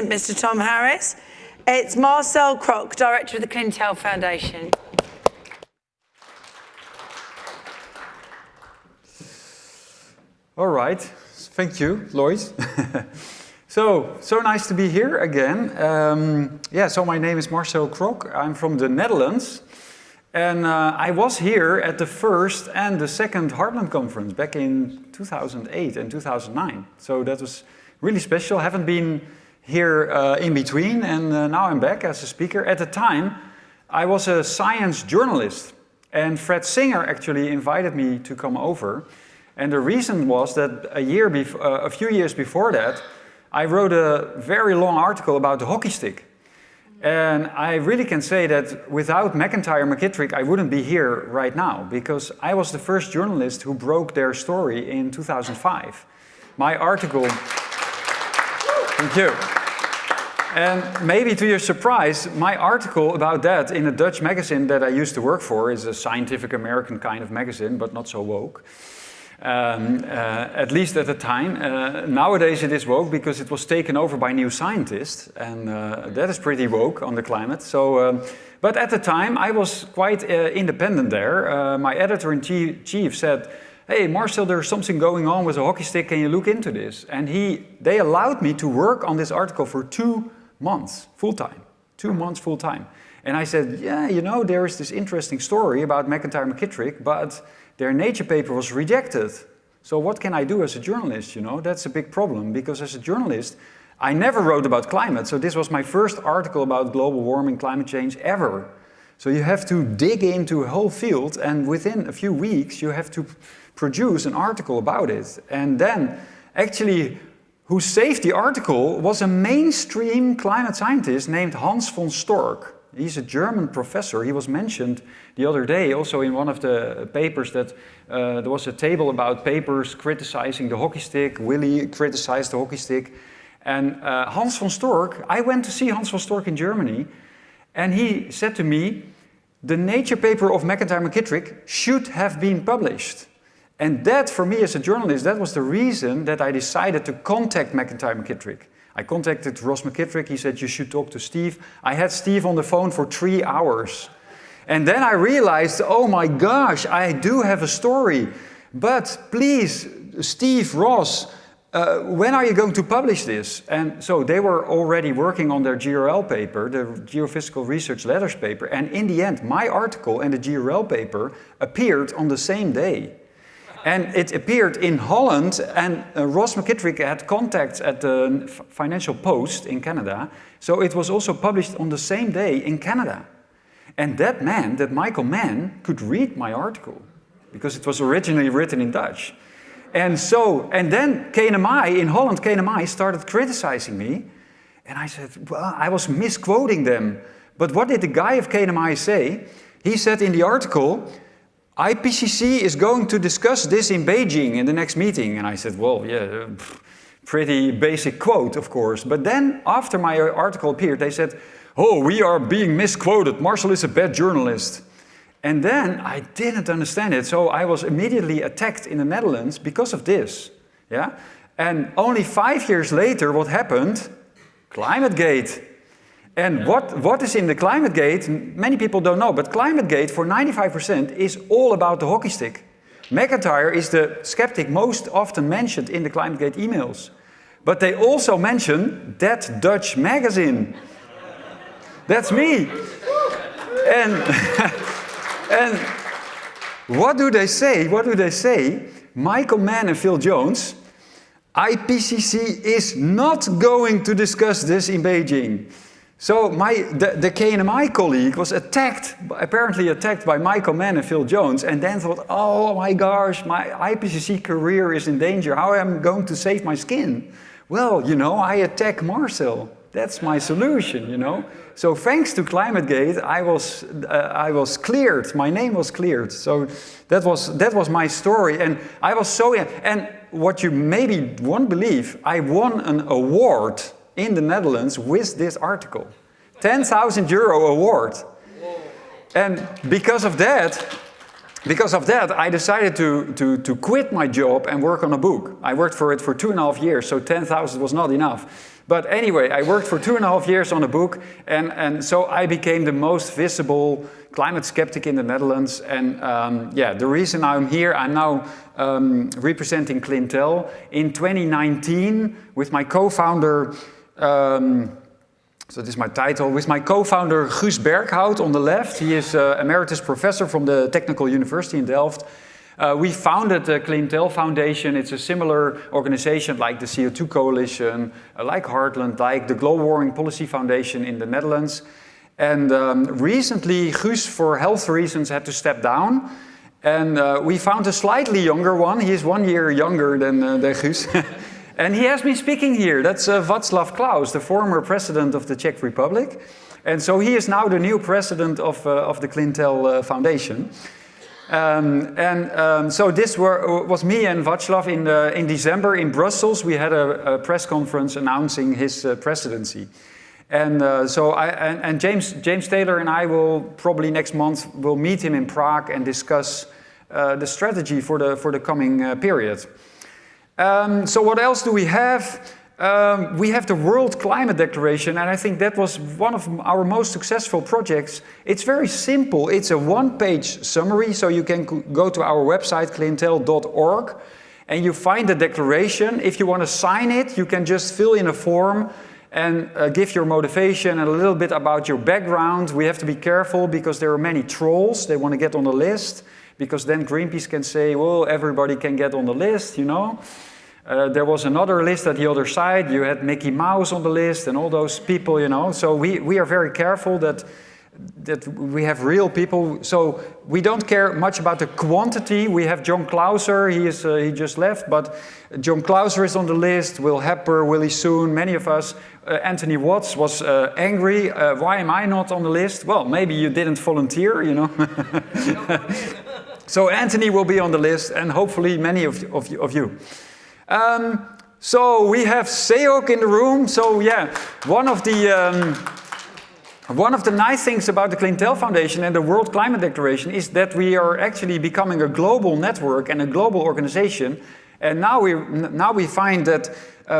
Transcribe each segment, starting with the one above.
Mr. Tom Harris. It's Marcel Crok, Director of the Clintel Foundation. All right, thank you, Lloyd. So nice to be here again. So my name is Marcel Crok. I'm from the Netherlands. And I was here at the first and the second Heartland conference back in 2008 and 2009. So that was really special. I haven't been here in between, and now I'm back as a speaker. At the time, I was a science journalist, and Fred Singer actually invited me to come over. And the reason was that a few years before that, I wrote a very long article about the hockey stick. And I really can say that without McIntyre McKittrick, I wouldn't be here right now, because I was the first journalist who broke their story in 2005. My article... Thank you. And maybe to your surprise, my article about that in a Dutch magazine that I used to work for is a scientific American kind of magazine, but not so woke. At least at the time. Nowadays it is woke because it was taken over by New Scientist, and that is pretty woke on the climate. So, but at the time I was quite independent there. My editor-in-chief said, "Hey Marcel, there's something going on with a hockey stick, can you look into this?" And they allowed me to work on this article for 2 months full-time. 2 months full-time. And I said, yeah, you know, there is this interesting story about McIntyre McKittrick, but their Nature paper was rejected. So what can I do as a journalist, you know? That's a big problem, because as a journalist, I never wrote about climate. So this was my first article about global warming, climate change ever. So you have to dig into a whole field, and within a few weeks, you have to produce an article about it. And then, actually, who saved the article was a mainstream climate scientist named Hans von Storck. He's a German professor. He was mentioned the other day also in one of the papers that there was a table about papers criticizing the hockey stick. Willy criticized the hockey stick. And Hans von Storck, I went to see Hans von Storck in Germany, and he said to me, the Nature paper of McIntyre McKittrick should have been published. And that, for me as a journalist, that was the reason that I decided to contact McIntyre McKittrick. I contacted Ross McKittrick, he said you should talk to Steve. I had Steve on the phone for 3 hours. And then I realized, oh my gosh, I do have a story. But please, Steve, Ross, when are you going to publish this? And so they were already working on their GRL paper, the Geophysical Research Letters paper. And in the end, my article and the GRL paper appeared on the same day. And it appeared in Holland, and Ross McKittrick had contacts at the Financial Post in Canada, so it was also published on the same day in Canada. And that meant that Michael Mann could read my article, because it was originally written in Dutch. And then KNMI, in Holland, KNMI started criticizing me, and I said, well, I was misquoting them. But what did the guy of KNMI say? He said in the article, IPCC is going to discuss this in Beijing in the next meeting. And I said, well, yeah, pretty basic quote, of course. But then, after my article appeared, they said, oh, we are being misquoted. Marcel is a bad journalist. And then I didn't understand it. So I was immediately attacked in the Netherlands because of this. Yeah? And only 5 years later, what happened? ClimateGate. And what is in the ClimateGate, many people don't know, but ClimateGate for 95% is all about the hockey stick. McIntyre is the skeptic most often mentioned in the ClimateGate emails. But they also mention that Dutch magazine. That's me. And what do they say? What do they say? Michael Mann and Phil Jones, IPCC is not going to discuss this in Beijing. So the KNMI colleague was apparently attacked by Michael Mann and Phil Jones, and then thought, oh my gosh, my IPCC career is in danger. How am I going to save my skin? Well, you know, I attack Marcel. That's my solution, you know. So thanks to ClimateGate, I was cleared. My name was cleared. So that was my story, and I was so. And what you maybe won't believe, I won an award in the Netherlands with this article. 10,000 euro award. And because of that, I decided to quit my job and work on a book. I worked for it for 2.5 years, so 10,000 was not enough. But anyway, I worked for 2.5 years on a book, and so I became the most visible climate skeptic in the Netherlands. And yeah, the reason I'm here, I'm now representing Clintel. In 2019, with my co-founder, so this is my title, with my co-founder Guus Berghout on the left. He is emeritus professor from the Technical University in Delft. We founded the Clintel Foundation. It's a similar organization like the CO₂ Coalition, like Heartland, like the Global Warming Policy Foundation in the Netherlands. And recently, Guus, for health reasons, had to step down. And we found a slightly younger one. He is 1 year younger than Guus. And he has been speaking here. That's Václav Klaus, the former president of the Czech Republic. And so he is now the new president of the Clintel Foundation. So this was me and Václav in December in Brussels. We had a press conference announcing his presidency. And James Taylor and I will probably next month will meet him in Prague and discuss the strategy for the coming period. So what else do we have? We have the World Climate Declaration, and I think that was one of our most successful projects. It's very simple. It's a one-page summary, so you can go to our website, clintel.org, and you find the declaration. If you want to sign it, you can just fill in a form and give your motivation and a little bit about your background. We have to be careful because there are many trolls. They want to get on the list, because then Greenpeace can say, well, everybody can get on the list, you know. There was another list at the other side. You had Mickey Mouse on the list and all those people, you know. So we are very careful that we have real people. So we don't care much about the quantity. We have John Clauser. He just left, but John Clauser is on the list. Will Hepper, Willie Soon, many of us. Anthony Watts was angry. Why am I not on the list? Well, maybe you didn't volunteer, you know. So Anthony will be on the list, and hopefully many of you. So we have CO₂ in the room. So yeah, one of the nice things about the Clintel Foundation and the World Climate Declaration is that we are actually becoming a global network and a global organization. And now we find that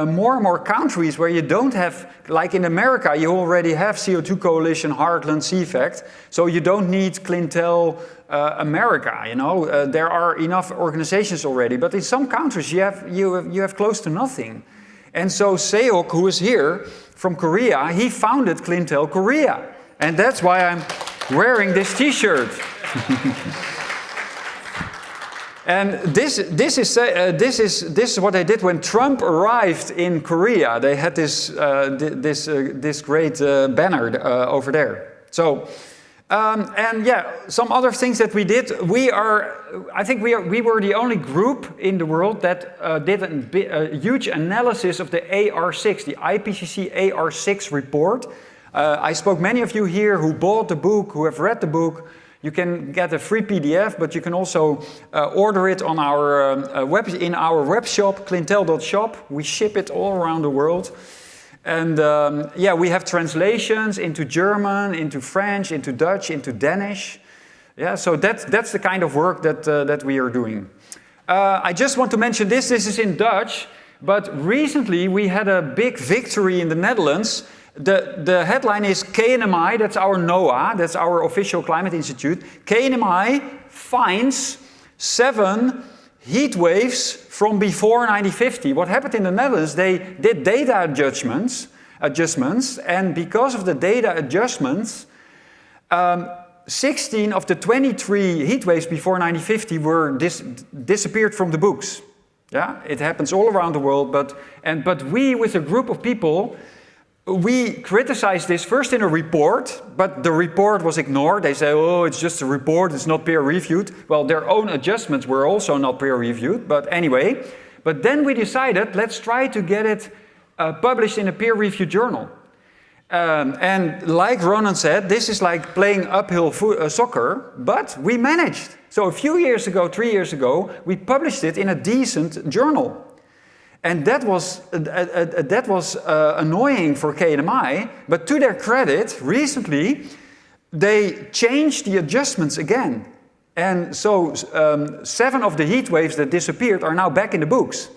more and more countries where you don't have, like in America, you already have CO₂ Coalition, Heartland, CFACT, so you don't need Clintel America, you know. There are enough organizations already, but in some countries you have close to nothing. And so CO₂, who is here from Korea, he founded Clintel Korea, and that's why I'm wearing this T-shirt. And this is what they did when Trump arrived in Korea. They had this great banner over there. So, and yeah, some other things that we did. I think we were the only group in the world that did a huge analysis of the AR6, the IPCC AR6 report. I spoke many of you here who bought the book, who have read the book. You can get a free PDF, but you can also order it on our in our web shop, clintel.shop. We ship it all around the world. And yeah, we have translations into German, into French, into Dutch, into Danish. Yeah, so that's the kind of work that we are doing. I just want to mention this. This is in Dutch, but recently we had a big victory in the Netherlands. The headline is KNMI, that's our NOAA, that's our official climate institute. KNMI finds 7 heat waves from before 1950. What happened in the Netherlands, they did data adjustments, and because of the data adjustments, 16 of the 23 heat waves before 1950 were disappeared from the books. Yeah, it happens all around the world, but we, with a group of people, we criticized this first in a report, but the report was ignored. They say, oh, it's just a report, it's not peer-reviewed. Well, their own adjustments were also not peer-reviewed, but anyway. But then we decided, let's try to get it published in a peer-reviewed journal. And like Ronan said, this is like playing uphill soccer, but we managed. So a few years ago, 3 years ago, we published it in a decent journal. And that was annoying for KNMI, but to their credit, recently, they changed the adjustments again. And so 7 of the heat waves that disappeared are now back in the books.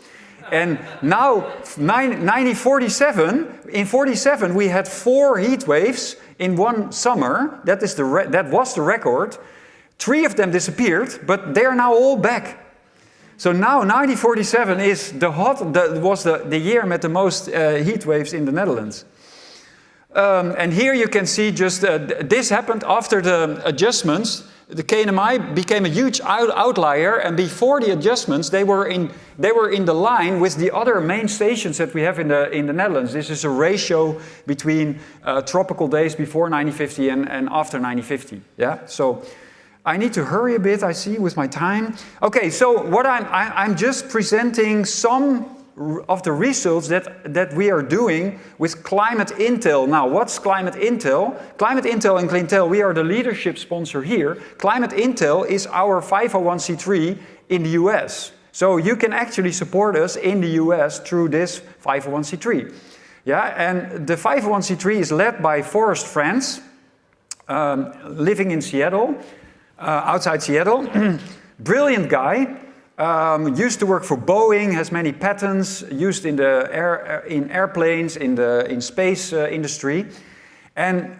And now, 1947, in 47, we had 4 heat waves in one summer. That was the record. 3 of them disappeared, but they are now all back. So now 1947 is was the year with the most heat waves in the Netherlands. And here you can see just this happened after the adjustments. The KNMI became a huge outlier, and before the adjustments, they were in the line with the other main stations that we have in the Netherlands. This is a ratio between tropical days before 1950 and after 1950. Yeah, so I need to hurry a bit, I see, with my time. Okay, so what I'm just presenting some of the results that we are doing with Climate Intel. Now, what's Climate Intel? Climate Intel and Clintel, we are the leadership sponsor here. Climate Intel is our 501c3 in the US. So you can actually support us in the US through this 501c3. Yeah, and the 501c3 is led by Forrest Franz, living in Seattle, outside Seattle. Brilliant guy. Used to work for Boeing, has many patents, used in airplanes, in space industry. And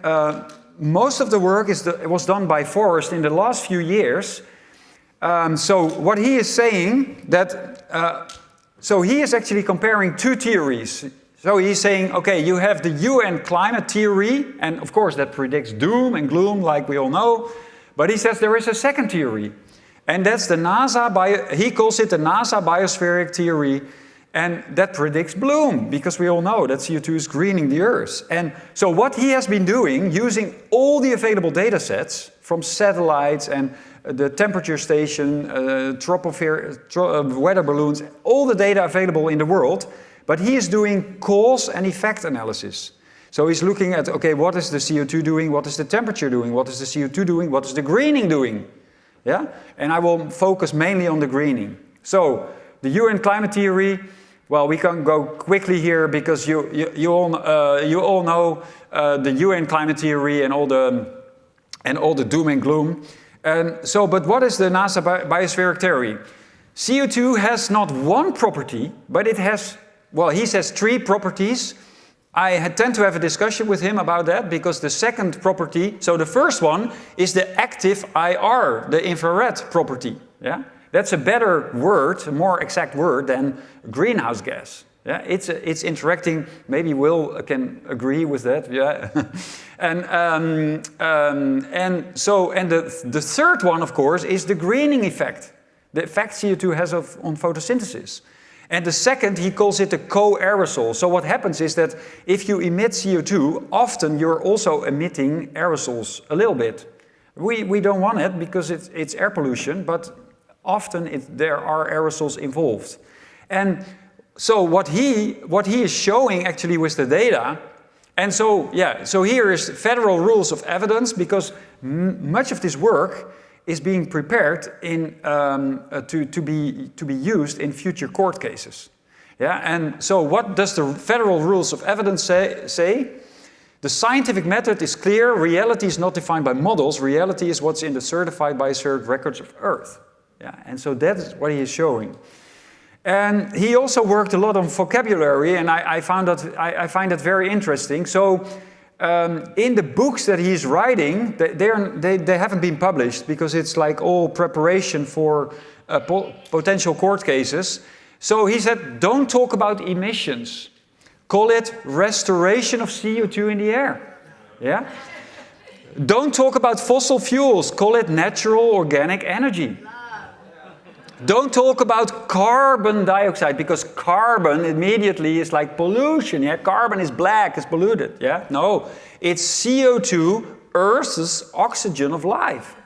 most of the work was done by Forrest in the last few years. So what he is saying so he is actually comparing 2 theories. So he's saying, okay, you have the UN climate theory, and of course that predicts doom and gloom like we all know. But he says there is a second theory. And that's the NASA, he calls it the NASA biospheric theory, and that predicts bloom, because we all know that CO2 is greening the Earth. And so what he has been doing, using all the available data sets from satellites and the temperature station, weather balloons, all the data available in the world, but he is doing cause and effect analysis. So he's looking at, okay, what is the CO2 doing, what is the temperature doing, what is the CO2 doing, what is the greening doing? Yeah? And I will focus mainly on the greening. So, the UN climate theory, well, we can go quickly here because you all know the UN climate theory and all the doom and gloom. And so, but what is the NASA biospheric theory? CO2 has not one property, but it has, well, he says 3 properties. I tend to have a discussion with him about that because the second property, so the first one is the active IR, the infrared property. Yeah? That's a better word, a more exact word than greenhouse gas. Yeah? It's interacting, maybe Will can agree with that. Yeah? and the third one, of course, is the greening effect, the effect CO2 has on photosynthesis. And the second, he calls it a co-aerosol. So what happens is that if you emit CO2, often you're also emitting aerosols a little bit. We don't want it because it's air pollution, but often there are aerosols involved. And so what he is showing actually with the data, and so yeah, so here is federal rules of evidence, because much of this work is being prepared to be used in future court cases. Yeah, and so what does the federal rules of evidence say? The scientific method is clear. Reality is not defined by models. Reality is what's in the certified biospheric records of Earth. Yeah, and so that is what he is showing. And he also worked a lot on vocabulary, and I find that very interesting. So. In the books that he's writing, they haven't been published because it's like all preparation for potential court cases. So he said, don't talk about emissions. Call it restoration of CO2 in the air. Yeah? Don't talk about fossil fuels. Call it natural organic energy. Don't talk about carbon dioxide, because carbon immediately is like pollution. Yeah, carbon is black, it's polluted. Yeah, no, it's CO2, Earth's oxygen of life.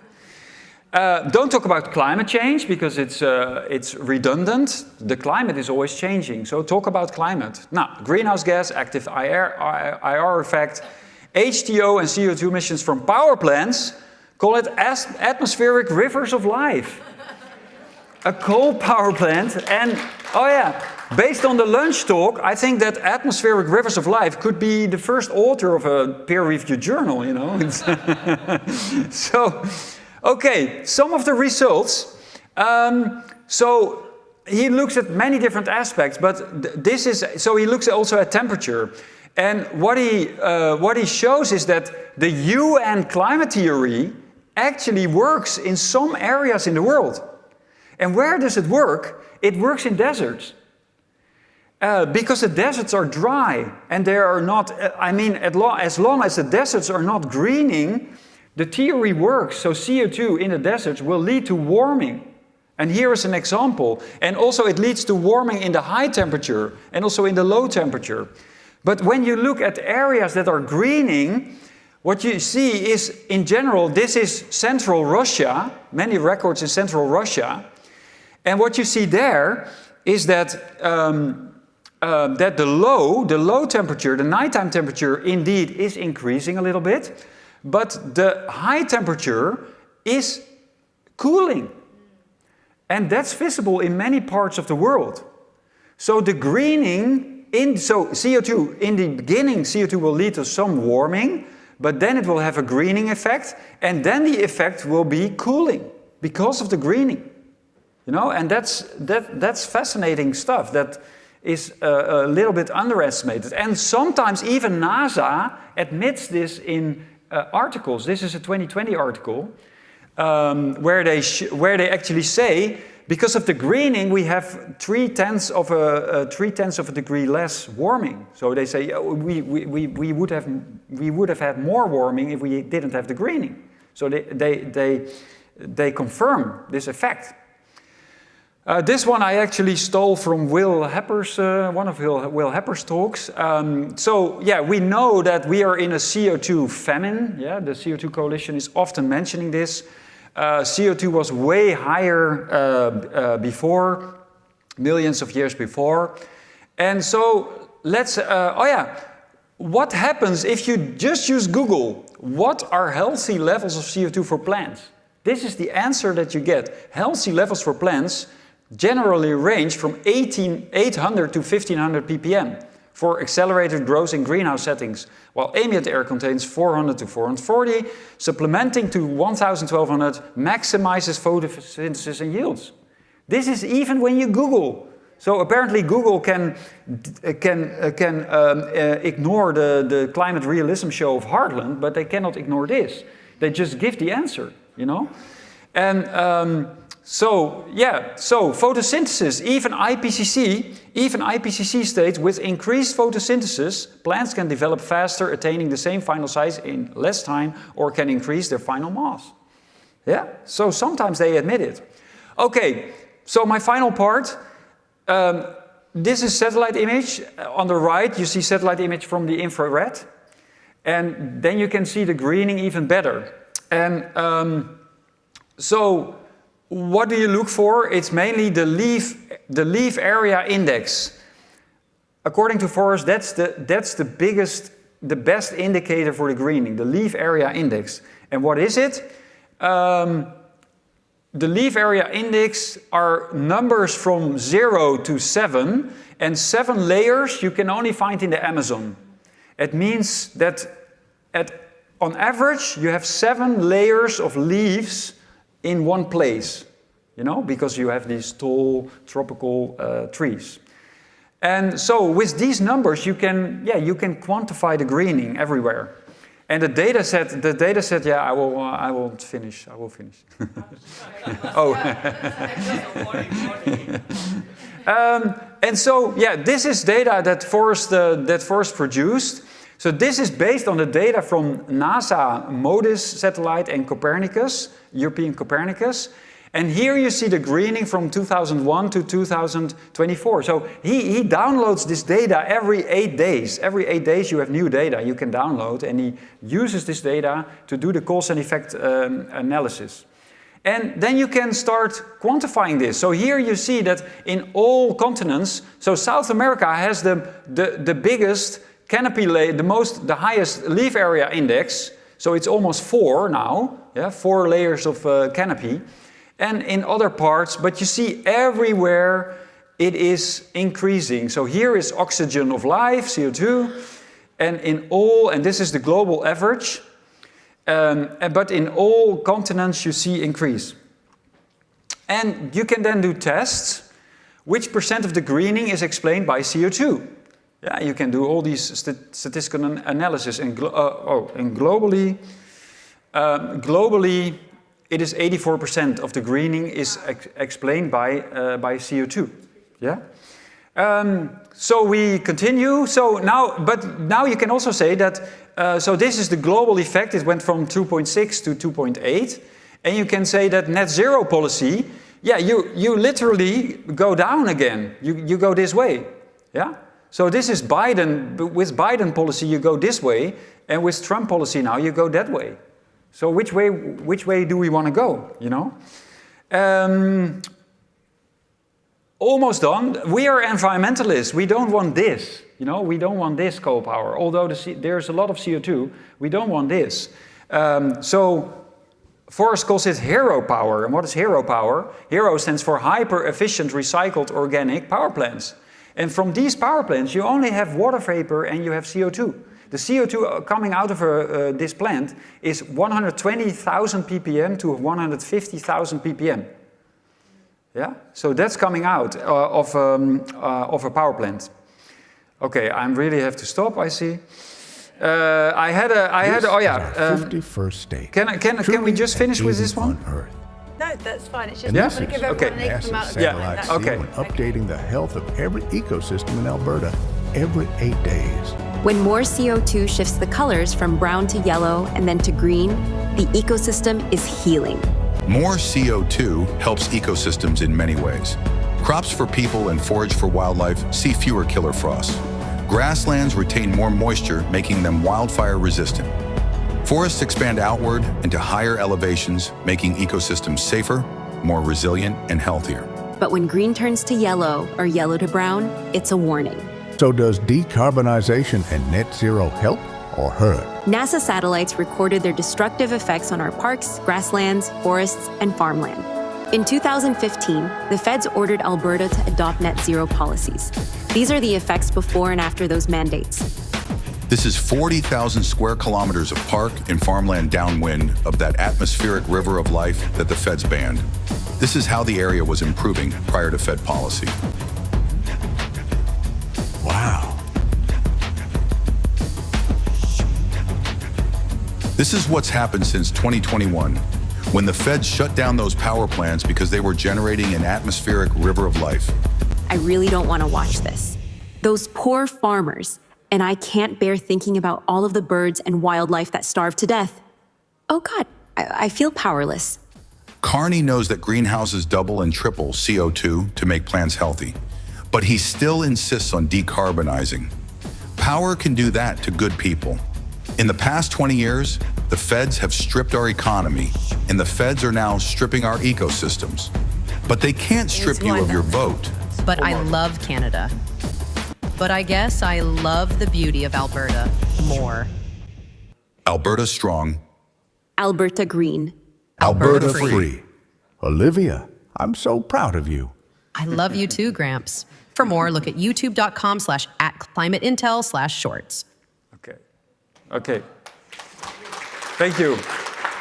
Don't talk about climate change because it's redundant. The climate is always changing, so talk about climate. Now, greenhouse gas, active IR effect, H2O and CO2 emissions from power plants. Call it atmospheric rivers of life. A coal power plant, and oh yeah, based on the lunch talk, I think that atmospheric rivers of life could be the first author of a peer-reviewed journal, you know. So, okay, some of the results. So he looks at many different aspects, but this is, so he looks also at temperature. And what he shows is that the UN climate theory actually works in some areas in the world. And where does it work? It works in deserts. Because the deserts are dry and they are not, as long as the deserts are not greening, the theory works. So CO2 in the deserts will lead to warming. And here is an example. And also it leads to warming in the high temperature and also in the low temperature. But when you look at areas that are greening, what you see is, in general, this is central Russia, many records in central Russia. And what you see there is that, that the low temperature, the nighttime temperature, indeed is increasing a little bit, but the high temperature is cooling. And that's visible in many parts of the world. So the greening, so CO2, in the beginning, CO2 will lead to some warming, but then it will have a greening effect, and then the effect will be cooling because of the greening. You know, and that's fascinating stuff that is a little bit underestimated. And sometimes even NASA admits this in articles. This is a 2020 article where they actually say, because of the greening, we have 3/10 of a degree less warming. So they say we would have had more warming if we didn't have the greening. So they confirm this effect. This one I actually stole from Will Hepper's, one of Will Hepper's talks. So yeah, we know that we are in a CO2 famine. Yeah, the CO2 Coalition is often mentioning this. CO2 was way higher before, millions of years before. And so let's, what happens if you just use Google? What are healthy levels of CO2 for plants? This is the answer that you get. Healthy levels for plants generally range from 800 to 1500 ppm for accelerated growth in greenhouse settings, while ambient air contains 400 to 440, supplementing to 1200 maximizes photosynthesis and yields. This is even when you Google. So apparently Google can ignore the climate realism show of Heartland, but they cannot ignore this. They just give the answer, you know? And so photosynthesis, even IPCC states with increased photosynthesis, plants can develop faster, attaining the same final size in less time, or can increase their final mass. Yeah, so sometimes they admit it. Okay, so my final part, this is satellite image. On the right, you see satellite image from the infrared. And then you can see the greening even better. And so what do you look for? It's mainly the leaf area index. According to Forrest, that's the best indicator for the greening, the leaf area index. And what is it? The leaf area index are numbers from 0 to 7, and 7 layers you can only find in the Amazon. It means that on average you have 7 layers of leaves in one place, you know, because you have these tall tropical trees. And so with these numbers you can quantify the greening everywhere. And the data set, yeah, I will finish. Oh. And so, yeah, this is data that Forrest produced. So this is based on the data from NASA MODIS satellite and Copernicus, European Copernicus. And here you see the greening from 2001 to 2024. So he downloads this data every 8 days. Every 8 days you have new data you can download, and he uses this data to do the cause and effect analysis. And then you can start quantifying this. So here you see that in all continents, so South America has the biggest canopy layer, the highest leaf area index. So it's almost 4 now, yeah, 4 layers of canopy. And in other parts, but you see everywhere it is increasing. So here is oxygen of life, CO2, and this is the global average. But in all continents you see increase. And you can then do tests which percent of the greening is explained by CO2? Yeah, you can do all these statistical analysis. And globally, it is 84% of the greening is explained by CO2. Yeah. So we continue. So now, but now you can also say that. So this is the global effect. It went from 2.6 to 2.8, and you can say that net zero policy. Yeah, you literally go down again. You go this way. Yeah. So this is Biden. With Biden policy, you go this way, and with Trump policy now, you go that way. So which way do we want to go? You know. Almost done. We are environmentalists. We don't want this. You know, we don't want this coal power. Although there's a lot of CO2, we don't want this. So Forrest calls it hero power. And what is hero power? Hero stands for hyper-efficient recycled organic power plants. And from these power plants, you only have water vapor and you have CO2. The CO2 coming out of this plant is 120,000 ppm to 150,000 ppm. Yeah, so that's coming out of a power plant. Okay, I really have to stop. I see. I had. Oh yeah. 51st state. Can we just finish with this one? On Earth. No, that's fine. It's just And I'm this going to is give everyone an equal massive amount of satellite time. scene Okay. when updating the health of every ecosystem in Alberta every 8 days. When more CO2 shifts the colors from brown to yellow and then to green, the ecosystem is healing. More CO2 helps ecosystems in many ways. Crops for people and forage for wildlife see fewer killer frosts. Grasslands retain more moisture, making them wildfire resistant. Forests expand outward into higher elevations, making ecosystems safer, more resilient, and healthier. But when green turns to yellow or yellow to brown, it's a warning. So does decarbonization and net zero help or hurt? NASA satellites recorded their destructive effects on our parks, grasslands, forests, and farmland. In 2015, the feds ordered Alberta to adopt net zero policies. These are the effects before and after those mandates. This is 40,000 square kilometers of park and farmland downwind of that atmospheric river of life that the feds banned. This is how the area was improving prior to Fed policy. Wow. This is what's happened since 2021, when the feds shut down those power plants because they were generating an atmospheric river of life. I really don't want to watch this. Those poor farmers, and I can't bear thinking about all of the birds and wildlife that starve to death. Oh God, I feel powerless. Carney knows that greenhouses double and triple CO2 to make plants healthy, but he still insists on decarbonizing. Power can do that to good people. In the past 20 years, the feds have stripped our economy, and the feds are now stripping our ecosystems. But they can't strip you of your vote. But I love Canada. But I guess I love the beauty of Alberta more. Alberta strong. Alberta green. Alberta free. Olivia, I'm so proud of you. I love you too, Gramps. For more, look at youtube.com/@climateintel/shorts. Okay. Thank you.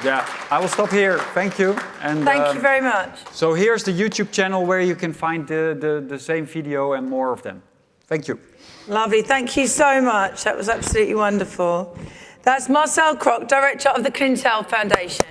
Yeah, I will stop here. Thank you. And Thank you very much. So here's the YouTube channel where you can find the same video and more of them. Thank you. Lovely. Thank you so much. That was absolutely wonderful. That's Marcel Crok, Director of the Clintel Foundation.